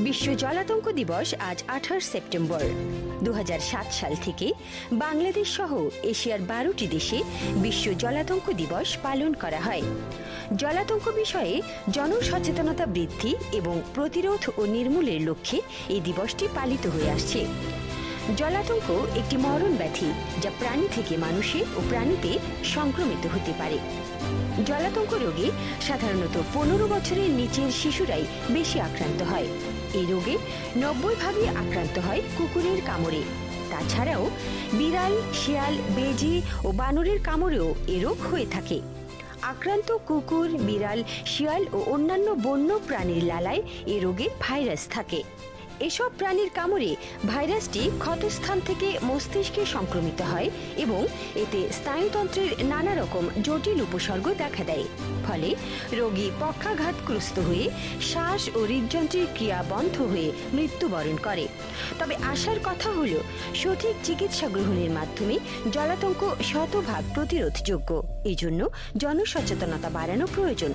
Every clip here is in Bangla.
বিশ্ব জলাতঙ্ক দিবস আজ 28 সেপ্টেম্বর 2007 সাল থেকে বাংলাদেশ সহ এশিয়ার 12টি দেশে বিশ্ব জলাতঙ্ক দিবস পালন করা হয়। জলাতঙ্ক বিষয়ে জনসচেতনতা বৃদ্ধি এবং প্রতিরোধ ও নির্মূলের লক্ষ্যে এই দিবসটি পালিত হয়ে আসছে। জলাতঙ্ক একটি মরণ ব্যাধি যা প্রাণী থেকে মানুষে ও প্রাণীতে সংক্রমিত হতে পারে। জলাতঙ্ক রোগে সাধারণত 15 বছরের নিচের শিশুরাই বেশি আক্রান্ত হয়। এই রোগে 90% আক্রান্ত হয় কুকুরের কামড়ে। তাছাড়াও বিড়াল, শিয়াল, বেজি ও বানরের কামড়েও এ রোগ হয়ে থাকে। আক্রান্ত কুকুর, বিড়াল, শিয়াল ও অন্যান্য বন্য প্রাণীর লালায় এ রোগের ভাইরাস থাকে। এসব প্রাণীর কামড়ে ভাইরাসটি ক্ষতস্থান থেকে মস্তিষ্কে সংক্রমিত হয় এবং এতে স্নায়ুতন্ত্রের নানা রকম জটিল উপসর্গ দেখা দেয়। ফলে রোগী পক্ষাঘাতগ্রস্ত হয়ে শ্বাস ও হৃদযন্ত্রের ক্রিয়া বন্ধ হয়ে মৃত্যুবরণ করে। তবে আশার কথা হলো, সঠিক চিকিৎসা গ্রহণের মাধ্যমে জলাতঙ্ক শতভাগ প্রতিরোধযোগ্য। এই জন্য জনসচেতনতা বাড়ানো প্রয়োজন।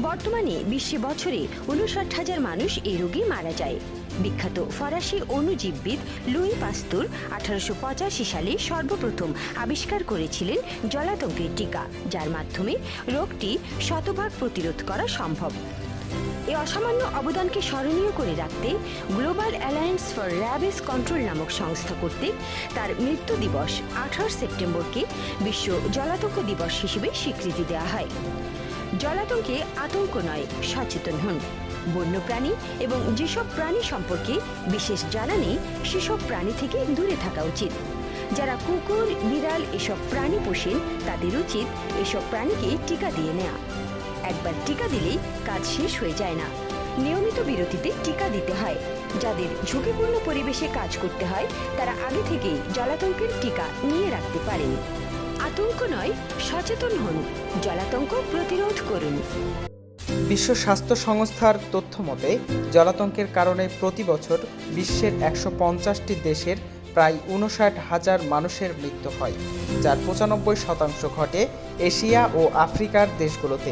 বর্তমানে বিশ্বে বছরে 59,000 মানুষ এই রোগে মারা যায়। বিখ্যাত ফরাসি অণুজীববিদ লুই পাস্তুর 1885 সালে সর্বপ্রথম আবিষ্কার করেছিলেন জলাতঙ্কের টিকা, যার মাধ্যমে রোগটি শতভাগ প্রতিরোধ করা সম্ভব। এই অসামান্য অবদানকে স্মরণীয় করে রাখতে global alliance for rabies control নামক সংস্থা কর্তৃক তার মৃত্যু দিবস 28 সেপ্টেম্বরকে বিশ্ব জলাতঙ্ক দিবস হিসেবে স্বীকৃতি দেওয়া হয়। জলাতঙ্কে আতঙ্ক নয়, সচেতন হন। বন্যপ্রাণী এবং যেসব প্রাণী সম্পর্কে বিশেষ জানা নেই সেসব প্রাণী থেকে দূরে থাকা উচিত। যারা কুকুর, বিড়াল এসব প্রাণী পোষেন তাদের উচিত এসব প্রাণীকে টিকা দিয়ে নেওয়া। একবার টিকা দিলেই কাজ শেষ হয়ে যায় না, নিয়মিত বিরতিতে টিকা দিতে হয়। যাদের ঝুঁকিপূর্ণ পরিবেশে কাজ করতে হয় তারা আগে থেকেই জলাতঙ্কের টিকা নিয়ে রাখতে পারেন। আতঙ্ক নয়, সচেতন হন, জলাতঙ্ক প্রতিরোধ করুন। বিশ্ব স্বাস্থ্য সংস্থার তথ্য মতে জলাতঙ্কের কারণে প্রতি বছর বিশ্বের 150টি দেশের প্রায় 59,000 মানুষের মৃত্যু হয়, যার 95% ঘটে এশিয়া ও আফ্রিকার দেশগুলোতে।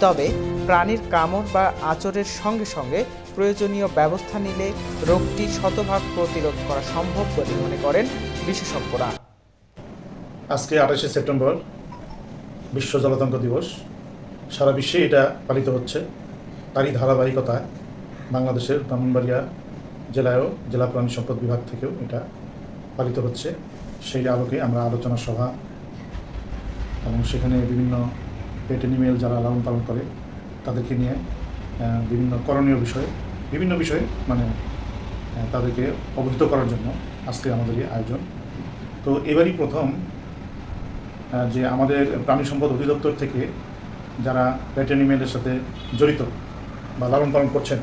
তবে প্রাণীর কামড় বা আঁচড়ের সঙ্গে সঙ্গে প্রয়োজনীয় ব্যবস্থা নিলে রোগটি শতভাগ প্রতিরোধ করা সম্ভব বলে মনে করেন বিশেষজ্ঞরা। আজকে 28 সেপ্টেম্বর বিশ্ব জলাতঙ্ক দিবস। সারা বিশ্বে এটা পালিত হচ্ছে। তারই ধারাবাহিকতায় বাংলাদেশের ব্রাহ্মণবাড়িয়া জেলায়ও জেলা প্রাণী সম্পদ বিভাগ থেকেও এটা পালিত হচ্ছে। সেই আলোকে আমরা আলোচনা সভা এবং সেখানে বিভিন্ন পেট অ্যানিমেল যারা লালন পালন করে তাদেরকে নিয়ে বিভিন্ন করণীয় বিষয়ে বিভিন্ন বিষয়ে তাদেরকে অবহিত করার জন্য আজকে আমাদের এই আয়োজন। তো এবারই প্রথম যে আমাদের প্রাণী সম্পদ অধিদপ্তর থেকে যারা পেট অ্যানিমেলের সাথে জড়িত বা লালন পালন করছেন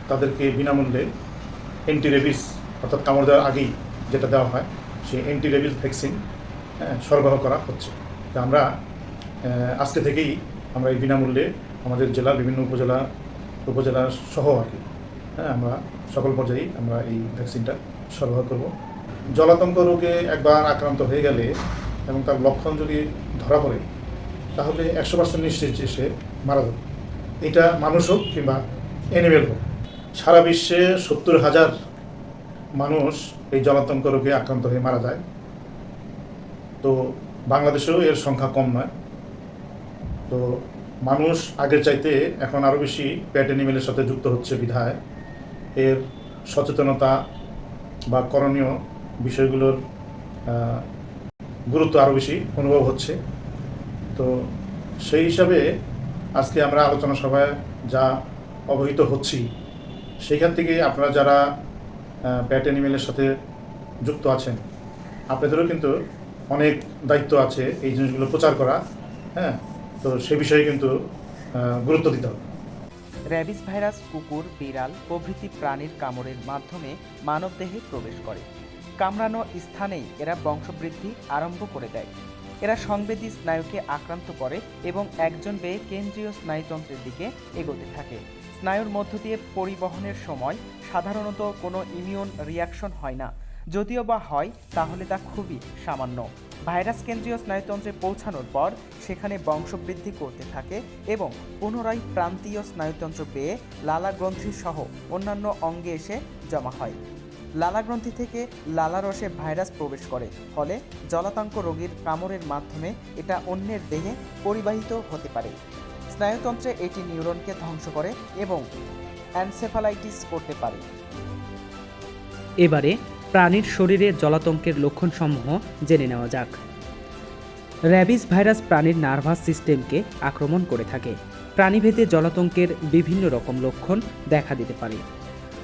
তাদেরকে বিনামূল্যে অ্যান্টি রেবিস অর্থাৎ কামড় দেওয়ার আগেই যেটা দেওয়া হয় সেই অ্যান্টি রেবিস ভ্যাকসিন সরবরাহ করা হচ্ছে। তো আমরা আজকে থেকেই আমরা এই বিনামূল্যে আমাদের জেলার বিভিন্ন উপজেলা সহ আর কি আমরা সকল পর্যায়েই আমরা এই ভ্যাকসিনটা সরবরাহ করব। জলাতঙ্ক রোগে একবার আক্রান্ত হয়ে গেলে এবং তার লক্ষণ যদি ধরা পড়ে তাহলে 100% নিশ্চিত যে সে মারা যাবে। এটা মানুষ হোক কিংবা অ্যানিমেল হোক। সারা বিশ্বে 70,000 মানুষ এই জলাতঙ্ক রোগে আক্রান্ত হয়ে মারা যায়। তো বাংলাদেশেও এর সংখ্যা কম নয়। তো মানুষ আগের চাইতে এখন আরও বেশি পেট অ্যানিমেলের সাথে যুক্ত হচ্ছে বিধায় এর সচেতনতা বা করণীয় বিষয়গুলোর গুরুত্ব আরও বেশি অনুভব হচ্ছে। তো সেই হিসাবে আজকে আমরা আলোচনা সভায় যা অবহিত হচ্ছি সেইখান থেকে আপনারা যারা পেট অ্যানিমেলের সাথে যুক্ত আছেন আপনাদেরও কিন্তু অনেক দায়িত্ব আছে এই জিনিসগুলো প্রচার করা। তো সে বিষয়ে কিন্তু গুরুত্ব দিতে হবে। র্যাবিস ভাইরাস কুকুর, বিড়াল প্রভৃতি প্রাণীর কামড়ের মাধ্যমে মানবদেহে প্রবেশ করে। কামড়ানো স্থানেই এরা বংশবৃদ্ধি আরম্ভ করে দেয়। এরা সংবেদী স্নায়ুকে আক্রান্ত করে এবং একজন বেয়ে কেন্দ্রীয় স্নায়ুতন্ত্রের দিকে এগোতে থাকে। স্নায়ুর মধ্য দিয়ে পরিবহনের সময় সাধারণত কোনো ইমিউন রিয়াকশন হয় না, যদিও বা হয় তাহলে তা খুবই সামান্য। ভাইরাস কেন্দ্রীয় স্নায়ুতন্ত্রে পৌঁছানোর পর সেখানে বংশবৃদ্ধি করতে থাকে এবং পুনরায় প্রান্তীয় স্নায়ুতন্ত্র পেয়ে লালাগ্রন্থি সহ অন্যান্য অঙ্গে এসে জমা হয়। লালাগ্রন্থি থেকে লালারসে ভাইরাস প্রবেশ করে, ফলে জলাতঙ্ক রোগীর কামড়ের মাধ্যমে এটা অন্যের দেহে পরিবাহিত হতে পারে। স্নায়ুতন্ত্রে এটি নিউরনকে ধ্বংস করে এবং এনসেফালাইটিস করতে পারে। এবারে প্রাণীর শরীরে জলাতঙ্কের লক্ষণসমূহ জেনে নেওয়া যাক। র্যাবিস ভাইরাস প্রাণীর নার্ভাস সিস্টেমকে আক্রমণ করে থাকে। প্রাণীভেদে জলাতঙ্কের বিভিন্ন রকম লক্ষণ দেখা দিতে পারে।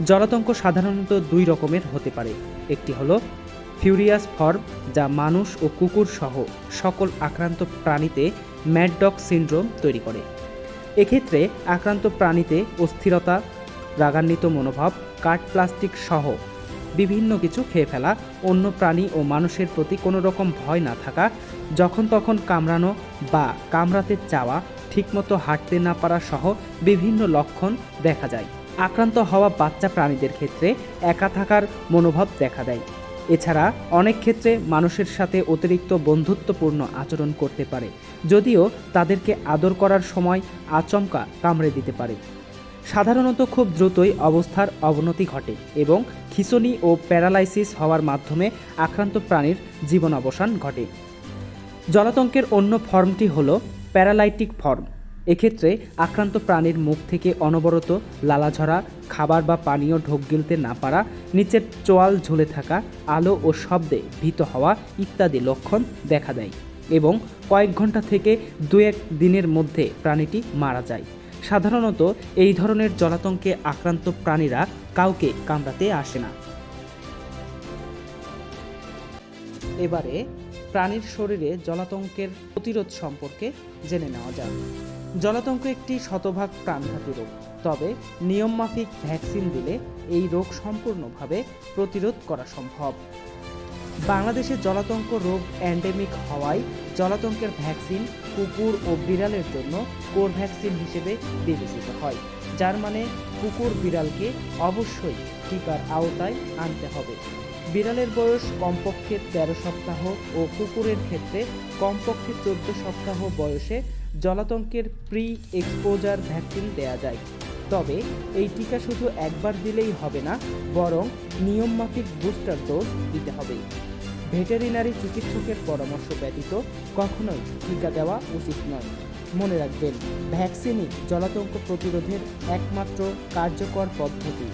জলাতঙ্ক সাধারণত দুই রকমের হতে পারে। একটি হলো ফিউরিয়াস ফর্ম, যা মানুষ ও কুকুর সহ সকল আক্রান্ত প্রাণীতে ম্যাড ডগ সিনড্রোম তৈরি করে। এক্ষেত্রে আক্রান্ত প্রাণীতে অস্থিরতা, রাগান্বিত মনোভাব, কাঠ প্লাস্টিক সহ বিভিন্ন কিছু খেয়ে ফেলা, অন্য প্রাণী ও মানুষের প্রতি কোনো রকম ভয় না থাকা, যখন তখন কামড়ানো বা কামড়াতে চাওয়া, ঠিকমতো হাঁটতে না পারা সহ বিভিন্ন লক্ষণ দেখা যায়। আক্রান্ত হওয়া বাচ্চা প্রাণীদের ক্ষেত্রে একা থাকার মনোভাব দেখা দেয়। এছাড়া অনেক ক্ষেত্রে মানুষের সাথে অতিরিক্ত বন্ধুত্বপূর্ণ আচরণ করতে পারে, যদিও তাদেরকে আদর করার সময় আচমকা কামড়ে দিতে পারে। সাধারণত খুব দ্রুতই অবস্থার অবনতি ঘটে এবং খিঁচুনি ও প্যারালাইসিস হওয়ার মাধ্যমে আক্রান্ত প্রাণীর জীবনাবসান ঘটে। জলাতঙ্কের অন্য ফর্মটি হল প্যারালাইটিক ফর্ম। এক্ষেত্রে আক্রান্ত প্রাণীর মুখ থেকে অনবরত লালা ঝরা, খাবার বা পানীয় ঢোক গিলতে না পারা, নিচের চোয়াল ঝুলে থাকা, আলো ও শব্দে ভীত হওয়া ইত্যাদি লক্ষণ দেখা দেয় এবং কয়েক ঘন্টা থেকে 2-1 দিনের মধ্যে প্রাণীটি মারা যায়। সাধারণত এই ধরনের জলাতঙ্কে আক্রান্ত প্রাণীরা কাউকে কামড়াতে আসে না। এবারে প্রাণীর শরীরে জলাতঙ্কের প্রতিরোধ সম্পর্কে জেনে নেওয়া যাক। জলাতঙ্ক একটি শতভাগ প্রাণঘাতী রোগ, তবে নিয়মমাফিক ভ্যাকসিন দিলে এই রোগ সম্পূর্ণভাবে প্রতিরোধ করা সম্ভব। বাংলাদেশে জলাতঙ্ক রোগ এন্ডেমিক হওয়ায় জলাতঙ্কের ভ্যাকসিন কুকুর ও বিড়ালের জন্য কোভ্যাক্সিন হিসেবে বিবেচিত হয়, যার মানে কুকুর বিড়ালকে অবশ্যই টিকার আওতায় আনতে হবে। বিড়ালের বয়স কমপক্ষে 13 সপ্তাহ ও কুকুরের ক্ষেত্রে কমপক্ষে 14 সপ্তাহ বয়সে জলাতঙ্কের প্রি এক্সপোজার ভ্যাকসিন দেয়া যায়। তবে এই টিকা শুধু একবার দিলেই হবে না, বরং নিয়মমাফিক বুস্টার ডোজ দিতে হবে। ভেটেরিনারি চিকিৎসকের পরামর্শ ব্যতীত কখনোই টিকা দেওয়া উচিত নয়। মনে রাখবেন, ভ্যাকসিনই জলাতঙ্ক প্রতিরোধের একমাত্র কার্যকর পদ্ধতি।